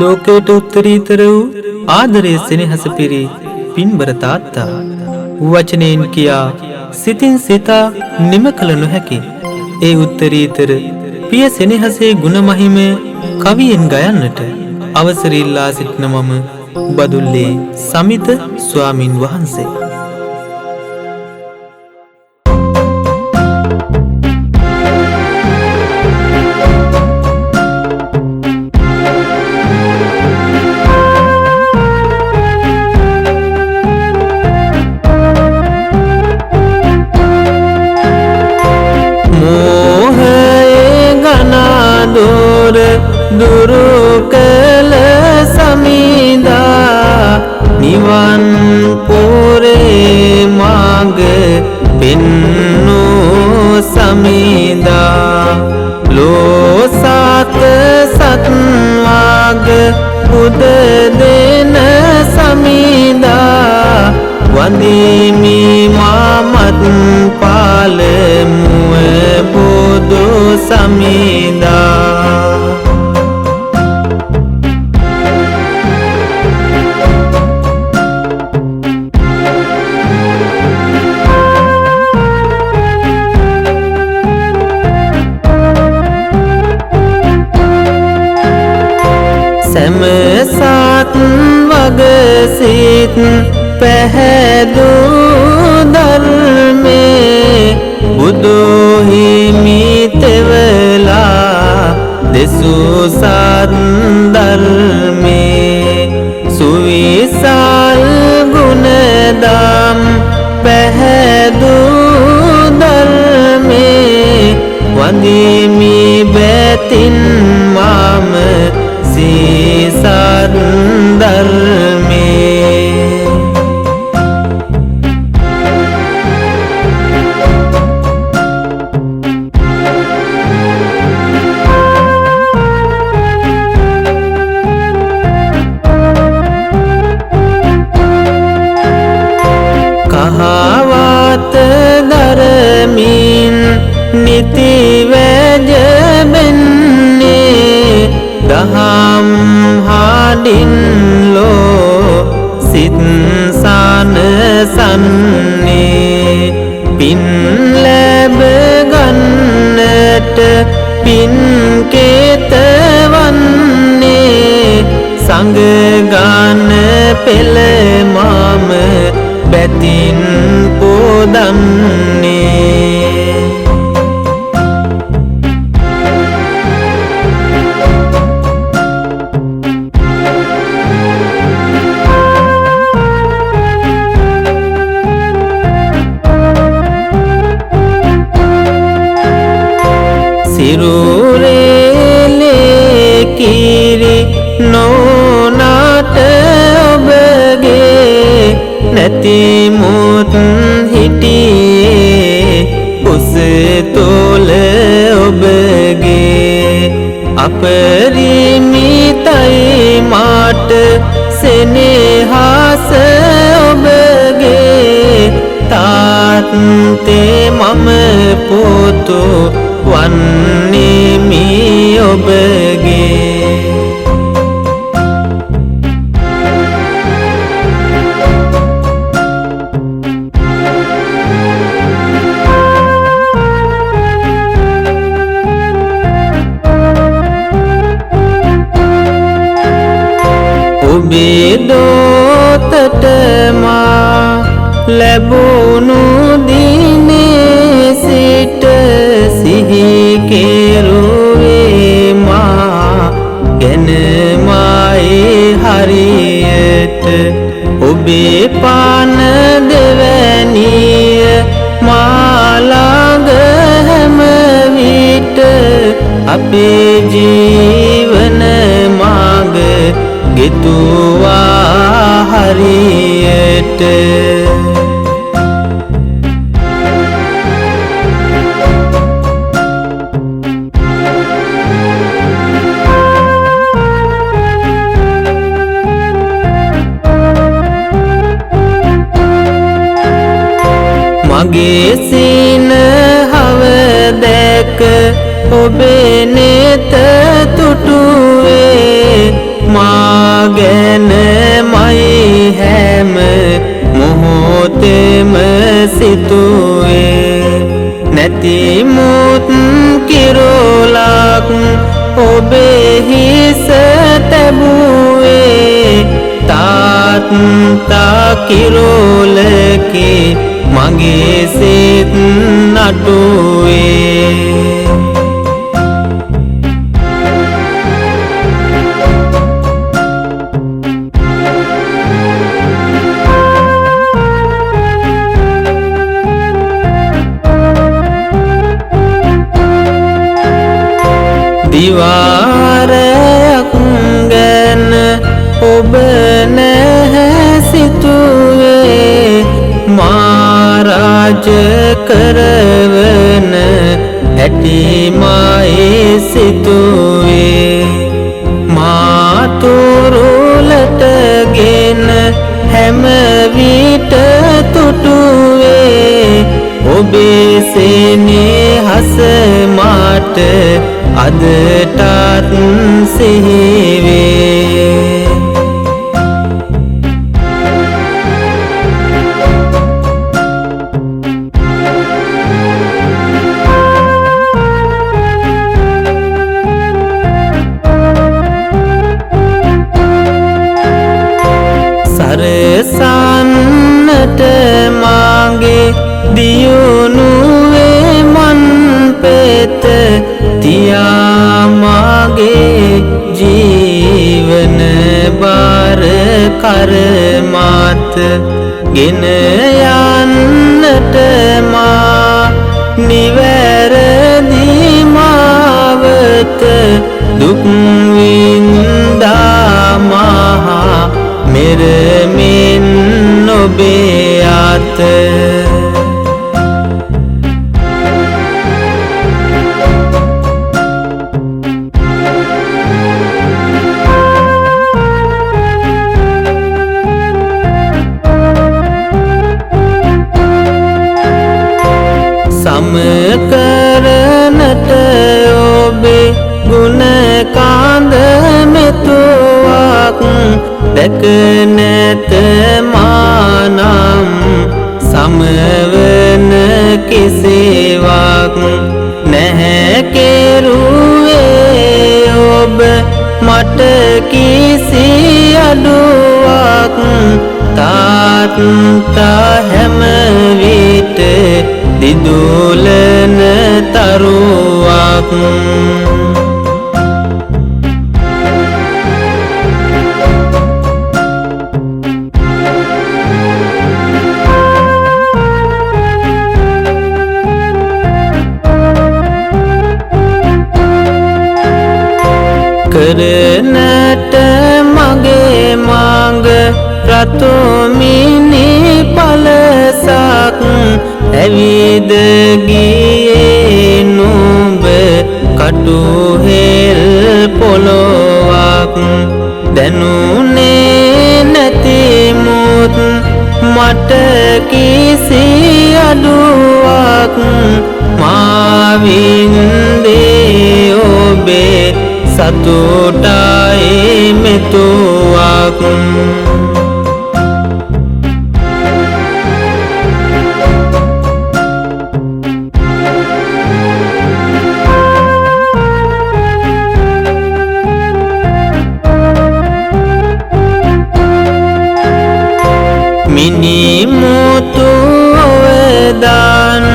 ලෝකයට උත්තරීතර වූ ආදරයේ සෙනෙහස පිරි පින්බර තාත්තා වචනයෙන් කියා සිතින් සිතා නිම කළ නොහැකි ඒ උත්තරීතර පිය සෙනෙහසේ ගුණ මහිමය කවියෙන් ගයන්නට අවසර ඉල්ලා සිටින මම බදුල්ලේ සමිත ස්වාමින් වහන්සේ. දුරු කළ සමිඳා නිවන් පොරේ මාග පෙන්නූ සමිඳා ලෝසත් සත්වාග උද දෙන සමිඳා වඳිමි මාමත් පාලමුව බුදු සමිඳා සැමසත් වගසිත පැහැදු ධර්මේ බුදු හිමි තෙවලා දෙසූ සත් ධර්මේ සුවිසල් ගුණදම් පැහැදු ධර්මේ වඳිමි බැතින් මම සීසත් ධර්මේ කහවත ධර්මින් නිති වැජබෙන්නේ දහම් හඩින් ලෝ සිත් සනසන්නේ පින් ලැබ ගන්නට පින් කේතවන්නේ සංඝ ගාන පෙළ මම බැතින් පොදන්නේ සිරුරේ කිරි නොනට ඔබගේ නැති මුත් හිටියේ කුස තොල ඔබගේ අපරිමිතයි මාට සෙනෙහස ඔබගේ තාත්තේ මම පුතු වන්නේමි ඔබගේ ඔබේ දෝතට මා ලැබුණු දිනේ සිට සිහි කෙරුවේ මා ගැනමයි හරියට ඔබේ පාන දෙවැනිය මා ළඟ හැම විට අපේ ජීවන මාග ගෙතුවා හරියට මගේ සිනහව දැක ඔබේ නෙත තුටුවේ මා නැති මුත් කිරෝලක් ඔබේ හිස තැබුවේ තාත්තා කිරෝලකේ මගේ සිත් නටුවේ දිවාරයක් ගැන ඔබ නැහැ සිතුවේ මාරාජ කරවන හැටි මයි සිතුවේ මාතුරුලට ගෙන හැම විට තුටුවේ ඔබේ සෙනෙහස මාට අදටත් සිහිවේ සරසන්නට මාගේ දියුණුවේ මන් පෙත තියා මාගේ ජීවන බාර කරමත් ගෙන යන්නට මා නිවැරදි මාවත දුක් විඳා මහා මෙරමින් ඔබේ අත සමකරනට ඔබේ ගුණ කාඳ මෙතුවක් දැක නැත මානම් සමවන කිසිවක් නැහැ කෙරුවේ ඔබ මට කිසි අඩුවක් තාත්තා හැම විට දිදුලන තරුවක් කරනට මගේ මඟ රතු මිනි පලසක් ඇවිද ගියේ නුඹ කටුහෙල් පොළොවක් දැනුනේ නැති මුත් මට කිසි අඩුවක් මා වින්දේ ඔබේ සතුටයි මෙතුවක් මිනිමුතු ඔවදාන්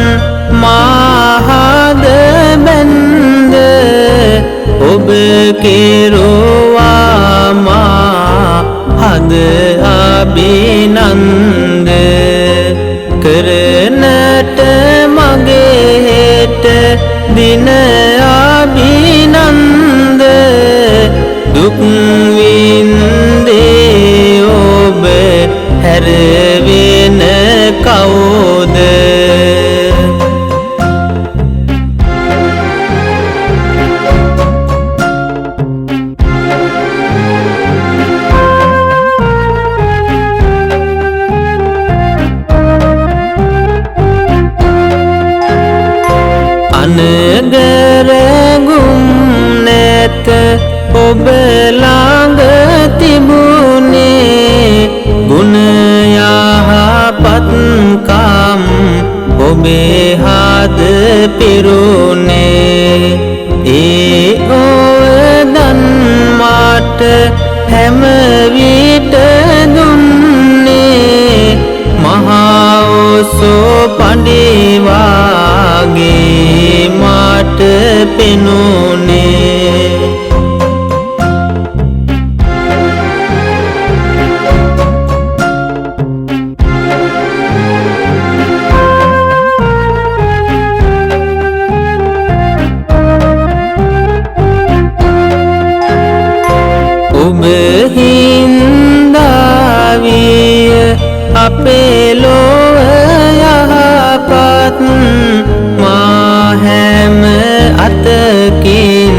මහද බැන්ද ඔබ කෙරුවා මා හද අභිනන්ද කරනට මගේ හෙට දින අභිනන්ද දුක් වින්දේ ඔබ හැරවෙන කවුද අනගරගුම් නැත ඔබ ළඟ තිබුණේ ගුණ යහපත්කම් ඔබේ හද පිරුණේ ඒ ඕදන් මාට හැම විට දුන්නේ මහා ඔසෝ පඬිවාගේ මාට පෙනුනේ හින්දාවිය අපේ ලොව යහපත් මා හැම අතකින්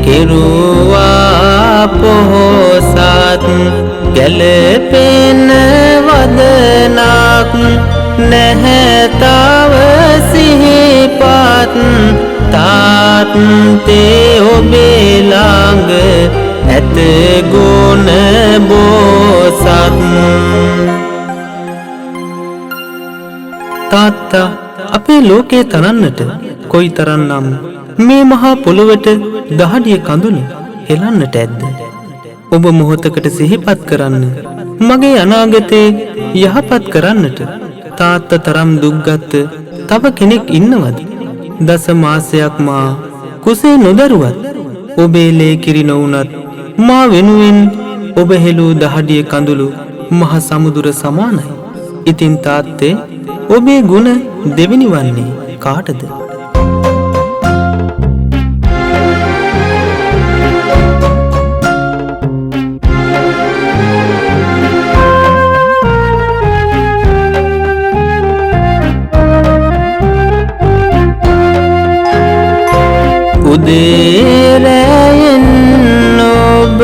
කෙරුවා පොහොසත් ගැලපෙන වදනක් නැහැ තව සිහිපත් තාත්තේ ඔබේ ළඟ ඇත ගුණ බෝසත් තාත්තා අපේ ලෝකේ තරන්නට කොයි තරන්නම් මේ මහා පොළොවට දහඩිය කඳුළු හෙලන්නට ඇද්ද ඔබ මොහොතකට සිහිපත් කරන්න මගේ අනාගතේ යහපත් කරන්නට තාත්තා තරම් දුක්ගත් තව කෙනෙක් ඉන්නවද දස මාසයක් මා කුසේ නොදරුවත් ඔබේ ලේ කිරි නොවුනත් මා වෙනුවෙන් ඔබ හෙළූ දහඩිය කඳුළු මහ සමුදුර සමානයි. ඉතින් තාත්තේ ඔබේ ගුණ දෙවෙනි වන්නේ කාටද? උදේරයෙන් ඔබ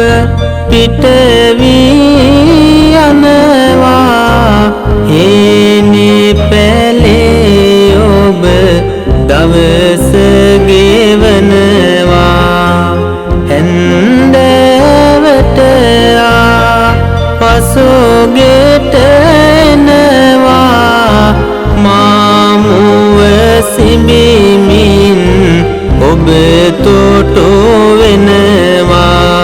පිටවී යනවා හේනේ පැලේ ඔබ දවස ගෙවනවා හැන්දෑවට පසුගෙට එනවා මාමුව සිඹිමින් ඔබ තොටු වෙනවා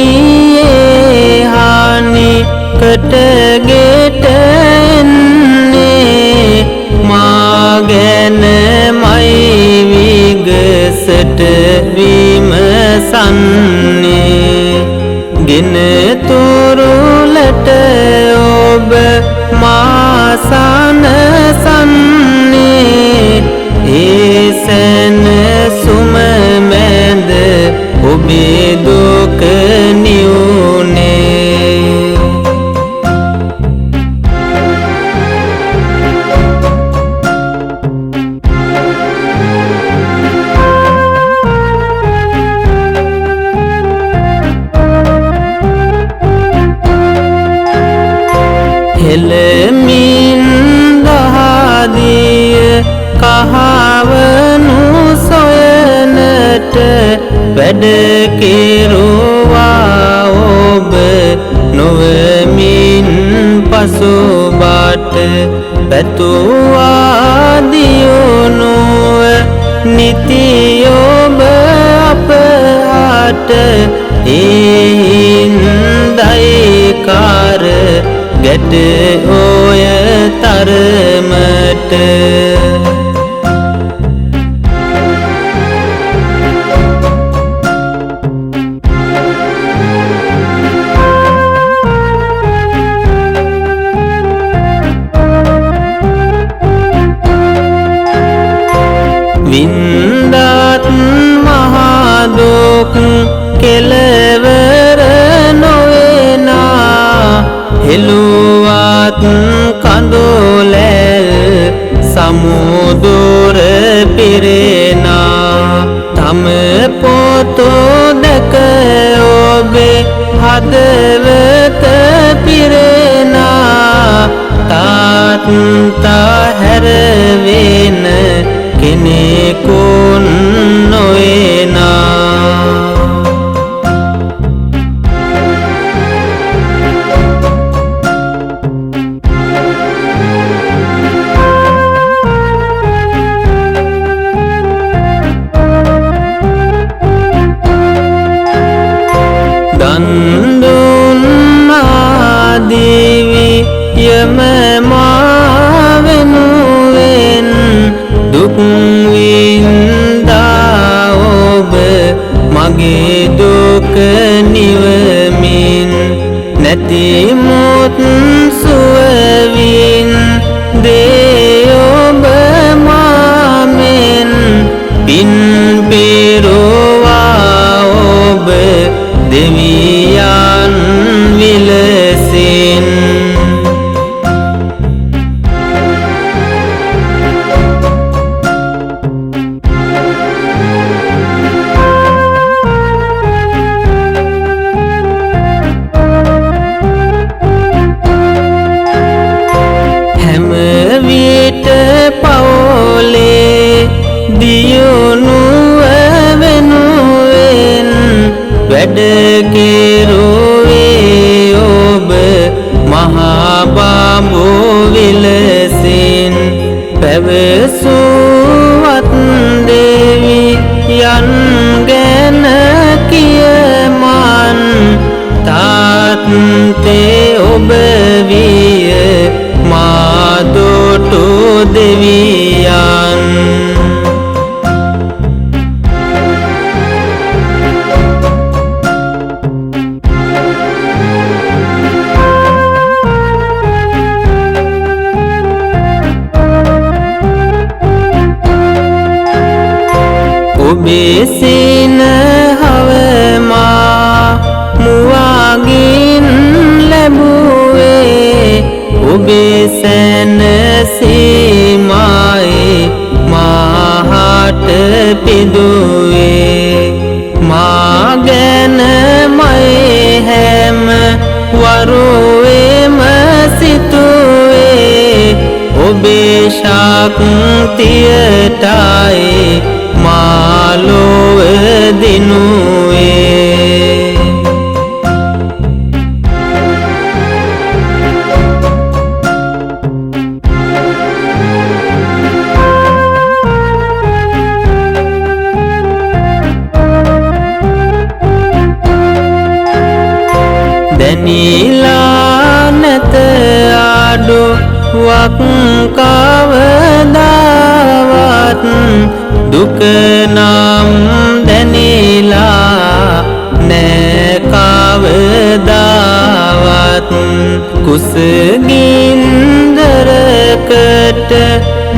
කඩිමුඩියේ හානි කටගෙට එන්නේ මා ගැන මයි විගසට විමසන්නේ ගෙන තුරුලට ඔබ මා සනසන්නේ ඒ සැනසුම මැද ඔබේ දුක නිවුනේ හෙළමින් දහදිය කහවනු සොයනට වැඩ කෙරුවා ඔබ නොවමින් පසුබට පැතුවා දියුණුව නිති ඔබ අපහට හින්දයි කර ගැට ඔය තරමට වින්දාත් මහා දුක් කෙලවර නොවේනා හෙළුවත් කඳුලැල් සමුදුර පිරෙනා තම පොතෝ දැක ඔබේ හදවත පිරෙනා හැරවෙන කෙනෙකුන් නොවේනා. දෙවියම මා වෙනුවෙන් දුක් විඳා ඔබ මගේ දුක නිවමින් නැතිමුත් සුවවින් දේ ඔබ මාමෙන් පින් පෙරවා ඔබ දෙවියන් විලසින්. හැම විට පවුලේ දියුණුව වෙනුවෙන් වැඩ කෙරුවේ ඔබ මහා බඹු විලසින්. පැවසුවත් දෙවියන් ගැන කියමන් තාත්තේ ඔබ විය මා දුටු දෙවියන්. ඔබේ සිනහවමා මුවගින් ලැබුවේ ඔබේ සැනසීමයි මාහට පිදුවේ. මා ගැන මයි හැම වරුවේම සිතුවේ ඔබේ ශක්තියටයි මා ලොව දිනුවේ. දැනිලා නැත අඩුවක් කවදාවත් දුක නම් දැනිලා නෑ කවදාවත්. කුසගින්දරකට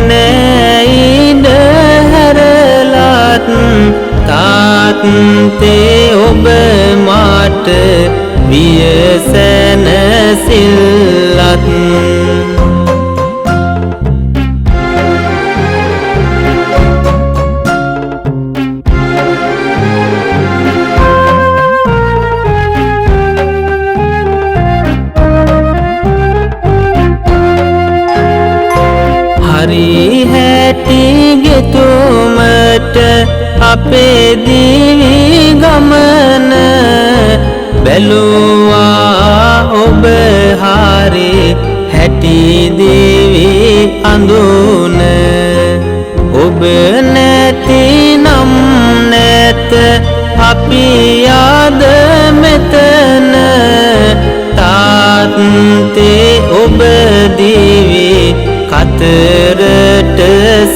නෑ ඉඩ හැරලත් තාත්තේ ඔබ මට විය සැනසිල්ලත්. හරි හැටි ගෙතුමට අපේ දිවි ගමන බැලුවා ඔබ හරි හැටි දිවි අඳුන. ඔබ නැති නම් නැත අපි අද මෙතන තාත්තේ ඔබ දිවි කතරට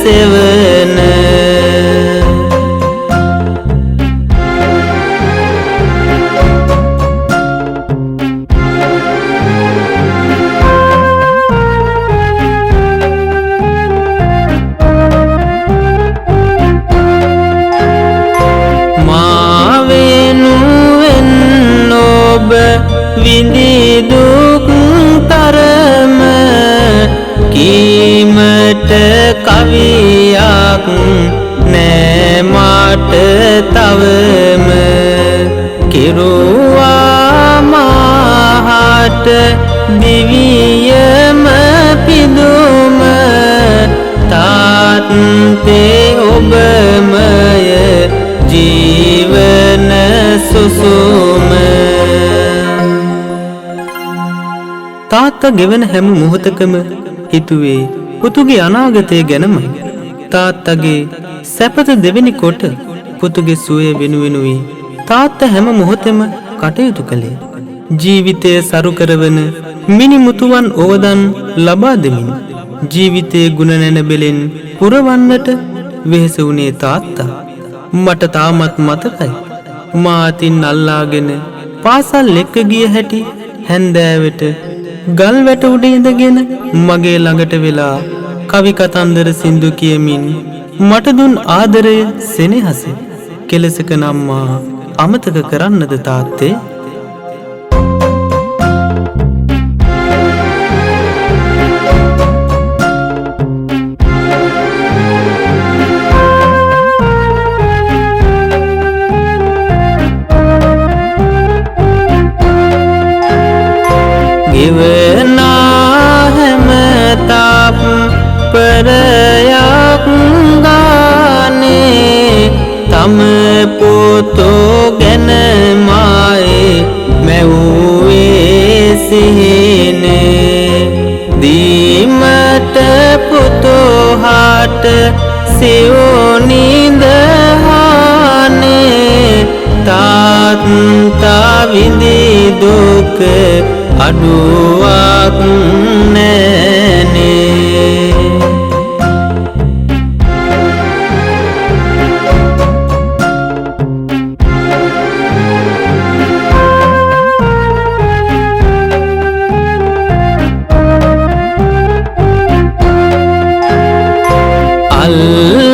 සෙවන. විඳි දුක් තරම කීමට කවියක් නෑ මට තවම. කිරුවා මාහට දිවියම පිදු ते ඔබමය ජීවන සුසුම. තාත්තා ගෙවන හැම මොහොතකම හිතුවේ පුතුගේ අනාගතය ගැනමයි. තාත්තගේ සැපත දෙවෙනි කොට පුතුගේ සුවය වෙනුවෙනුයි තාත්තා හැම මොහොතෙම කටයුතු කළේ. ජීවිතය සරු කරවන මිනිමුතුවන් ඕදන් ලබා දෙමින් ජීවිතයේ ගුණ නැනබෙලෙන් පුරවන්නට වෙහෙස වුණේ තාත්තා. මට තාමත් මතකයි මා අතින් අල්ලාගෙන පාසල් එක්ක ගිය හැටි. හැන්දෑවට ගල් වැට උඩ ඉඳගෙන මගේ ළඟට වෙලා කවි කතන්දර සින්දු කියමින් මට දුන් ආදරය සෙනෙහස කෙලසක නම් මා අමතක කරන්නද තාත්තේ? ගෙවනා හැම තාප් පරයක් ගානේ තම පොතෝ ගැන මායේ මැව්වේ සිහිනේ. දීමට පුතෝ හාට සිවුනින්ද හානේ තාත්තා විඳි දුක අඩුවක් නෑනේ.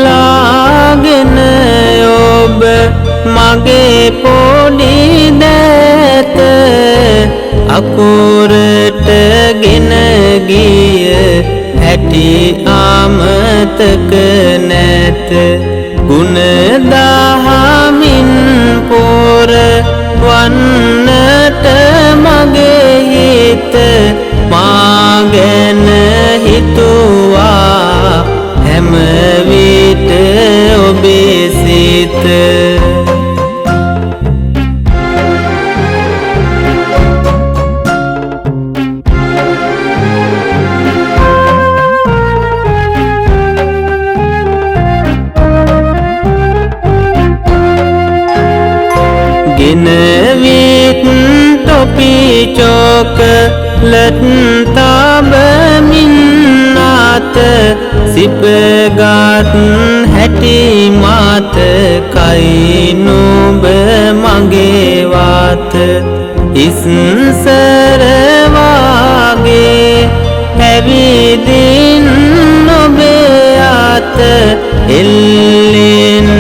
අල්ලාගෙන ඔබ මගේ පොඩි දැත අකුරට ගෙන ගිය හැටි අමතක නැත. ගුණ දහමින් පොර වන්නට මගේ හිත මා ගැන හිතුවා හැම විට ඔබේ සිත. ගෙනවිත් තොපි චොකලට් තබමින් නාත සිපගත් හැටි මතකයි නුඹ මගේ වාත. ඉස්සර වාගේ හැවිදින් ඔබේ අත එල්ලෙන්නට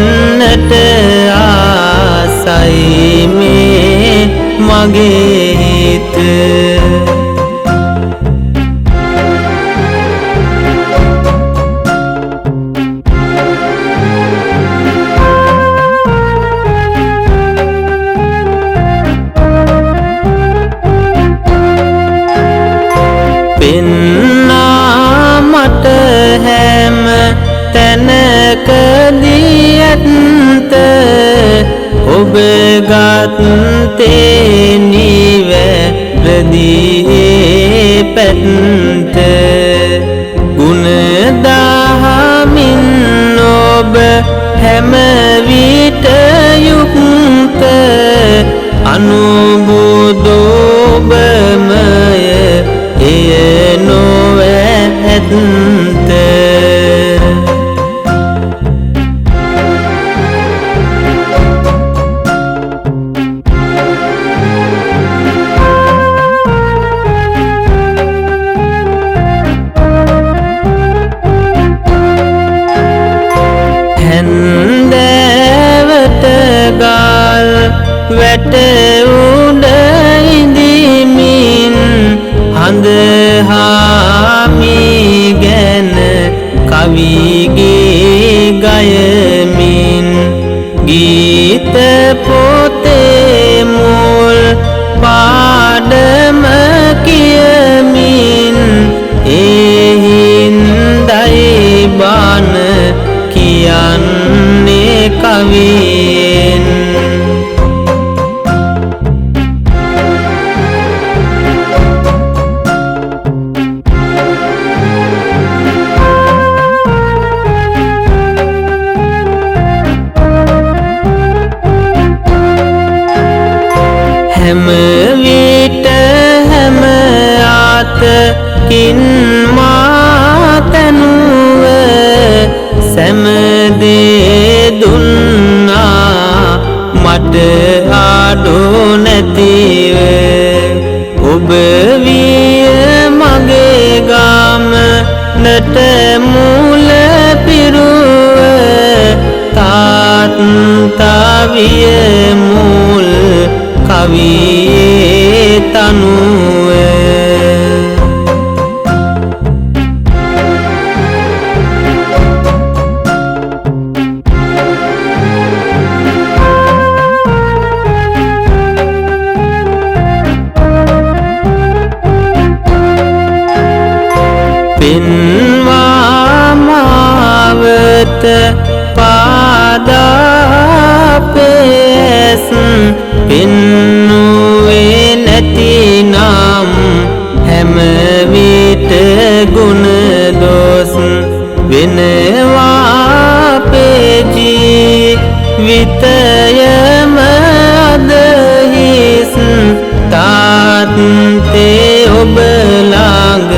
ආසයි මේ මගේ හිත. පෙන්නා මට හැම තැනකදී ඇත්ත ඔබ ගත්තේ නිවැරදියේ පැත්ත. ගුණ දහමින් ඔබ හැම විට යුක්ත අනුබුදු ඔබමය එය නොවැත්ත. හැන්දෑවට ගල් වැට උඩ ඉඳිමින් හඳ හාමි ගැන කවිගේ ගයමින් ගීත පොතේ මුල් පාඩම කියමින් එහින්දයි බාන කවියෙන් හැම විට හැම ආතකින් මා තනුව සෑම දේ දුන්නා මට ආඩු නැතිව ඔබ විය මගේ ගමනට මූල පිරුව තාත්තා විය මුල් කවියේ තනුව පෙන්වා මාවත පාදා පෙස් පෙන්නුවේ නැතිනම් හැම විට ගුණ දොස් වෙනවා පෙජී විතයම අදහිස් තාත්තේ ඔබ ළඟ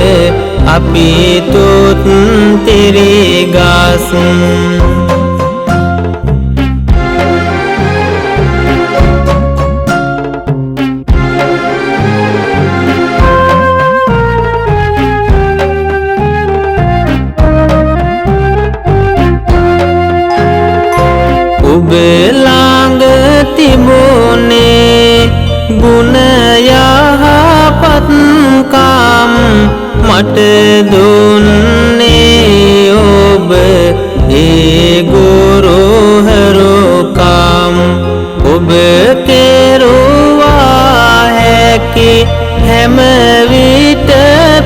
අපි තුත් තිරිගස් ඔබ ළඟ තිබුණේ ගුණ යහපත්කම් මට දුන්නේ ඔබ ඒ ගුරු හරුකම් ඔබ කෙරුවා හැකි හැම විට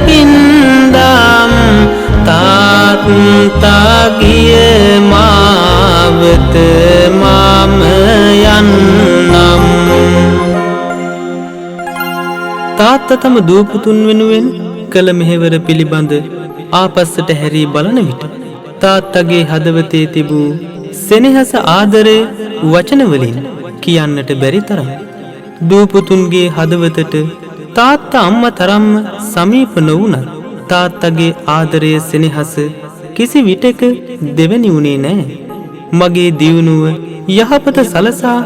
පින්දම් තාත්තා ගිය මාවත මම යන්නම් තාත්තා තම දූපුතුන් වෙනුවෙන් කළ මෙහෙවර පිළිබඳ ආපස්සට හැරී බලන විට තාත්තගේ හදවතේ තිබූ සෙනෙහස ආදරය වචනවලින් කියන්නට බැරි තරම් දූපුතුන්ගේ හදවතට තාත්තා අම්මා තරම්ම සමීප නොවුණත් තාත්තගේ ආදරය සෙනෙහස කිසි විටක දෙවැනි වුණේ නැහැ. මගේ දියුණුව යහපත සලසා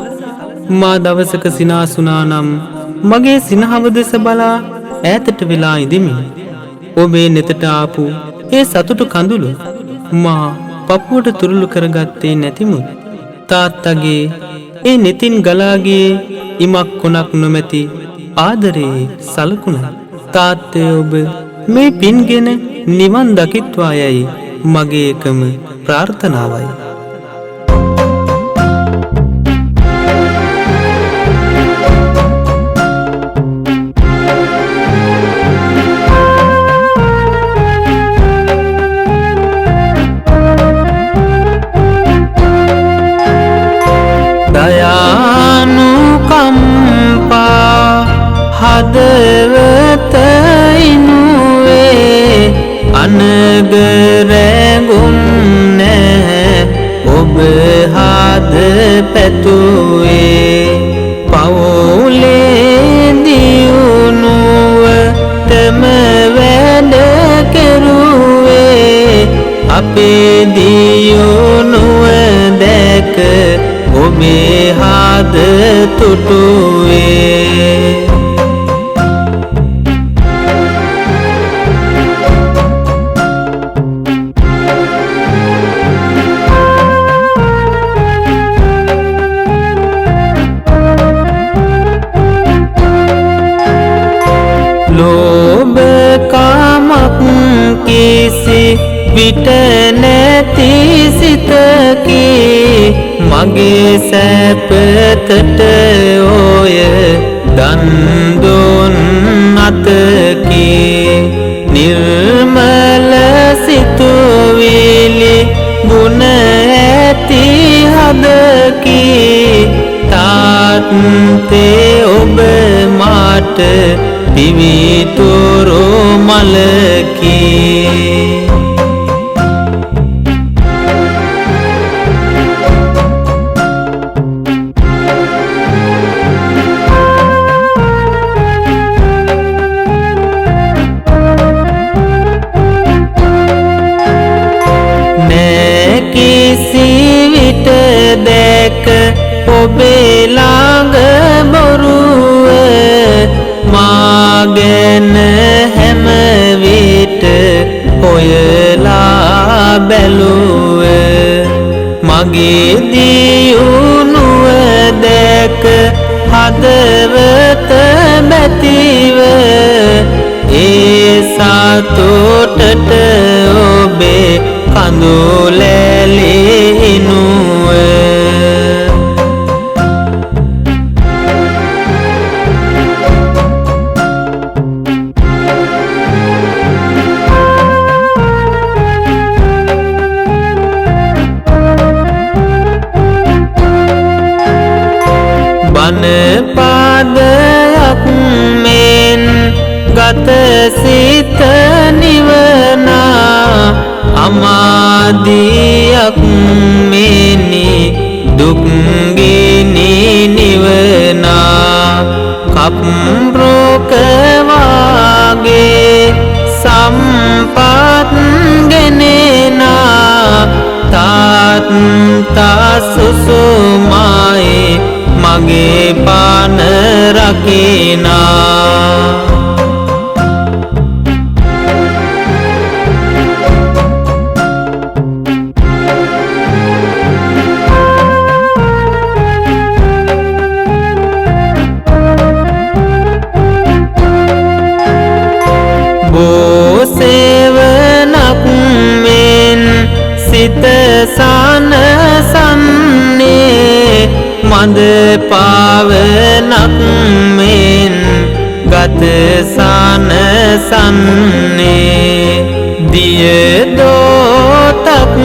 මා දවසක සිනාසුනා නම් මගේ සිනහව දෙස බලා ඈතට වෙලා ඉඳිමි. ඔබේ නෙතට ආපු ඒ සතුටු කඳුළු මා පපුවට තුරුළු කරගත්තේ නැතිමුත් තාත්තගේ ඒ නෙතින් ගලාගේ ඉමක් කොනක් නොමැති ආදරයේ සලකුණ තාත්තේ ඔබ මේ පින්ගෙන නිවන් දකිත්වා යයි මගේ එකම ප්‍රාර්ථනාවයි. දයානුකම්පා හදවත ඉනුවේ අනගරැගුම් නැහැ ඔබ හද පැතුවේ පවුලේ දියුණුවටම වැඩ කෙරුවේ අපේ දියුණුව දැක ඔබේ හද තුටුවේ ලෝභකමක් කිසි විට නැති සිතකි මගේ සැපතට ඔය දන් දුන් අතකි නිර්මල සිතුවිලි ගුණ ඇති හද පන්තේ ඔබ මාට පිවිතුරු මලකි. ඔබේ ළඟ බොරුව මාගෙන හැම විට හොයලා බැලුව. මගේ දියුණුව දැක හදවත බැතිව ඒ සතුටට ඔබේ කඳුලැලි හිනුව. බණ පාදයක් මෙන් ගත සිත නිවනා අමාදියක් මෙනි දුක්ගිනි නිවනා. කප්රෝක වාගේ සම්පත් ගෙනෙනා තාත්තා සුසුමායි මගේ පාන රකිනා. බෝසෙවනක් මෙන් සිත සනසන්නේ මඳ පාවනක් මෙන් ගත සනසන්නේ. දිය දෝතක්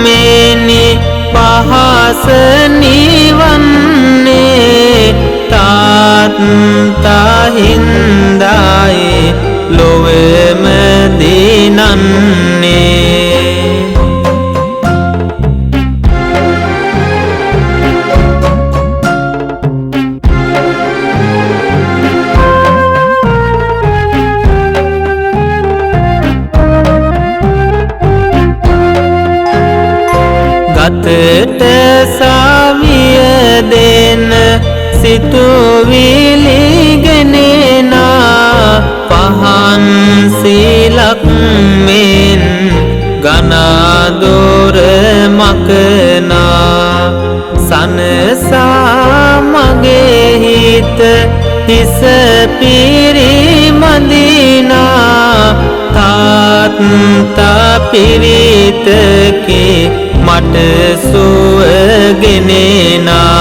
මෙනි පහස නිවන්නේ තාත්තා හින්දායි ලොවම දිනන්නේ. ගතට සවිය දෙන සිතුවිලි ගෙනෙනා පහන් සීලක් මෙන් ගනාදොර මකනා. සනසා මගේ හිත හිස පිරිමදිනා තාත්තා පිරිතකේ මට සුව ගෙනෙනා.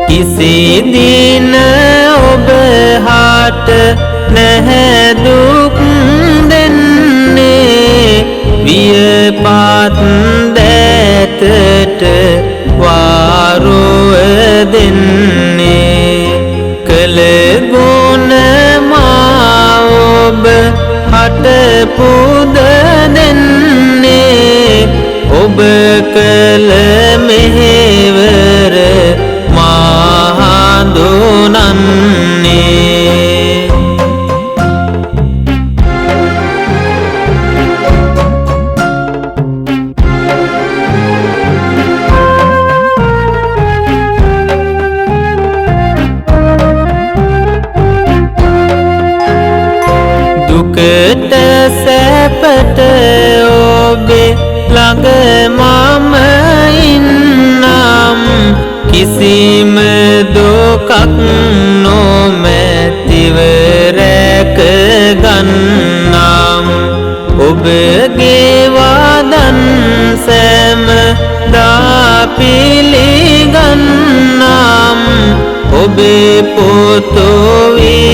කිසි දින ඔබ හට නැහැ දුක් දෙන්නේ වියපත් දැතට වාරුව දෙන්නේ. කළ ගුණ මා ඔබ හට පුද දෙන්නේ ඔබ කළ මෙහෙවර හඳුනන්නේ. දුකට සැපට ඔබේ ළඟ මම ඉන්නම් කිසිම දුකක් නොමැතිව රැක ගන්නම්. ඔබගේ වදන් සෑම දා පිළිගන්නම් ඔබේ පොතොවී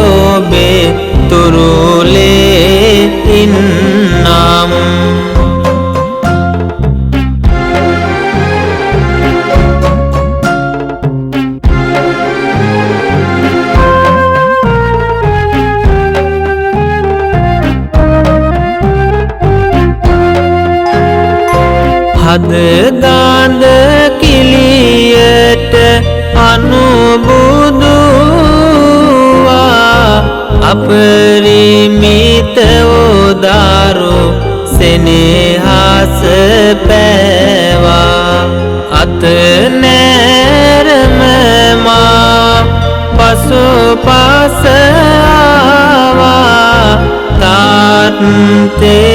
ඔබේ තුරුලේ ඉන්නම් හද ගාඳ කිලියට අනුබුදුවා අපරිමිත උදාරු සෙනෙහස පෑවා අත නෑරම මා පසුපස ආවා තාත්තේ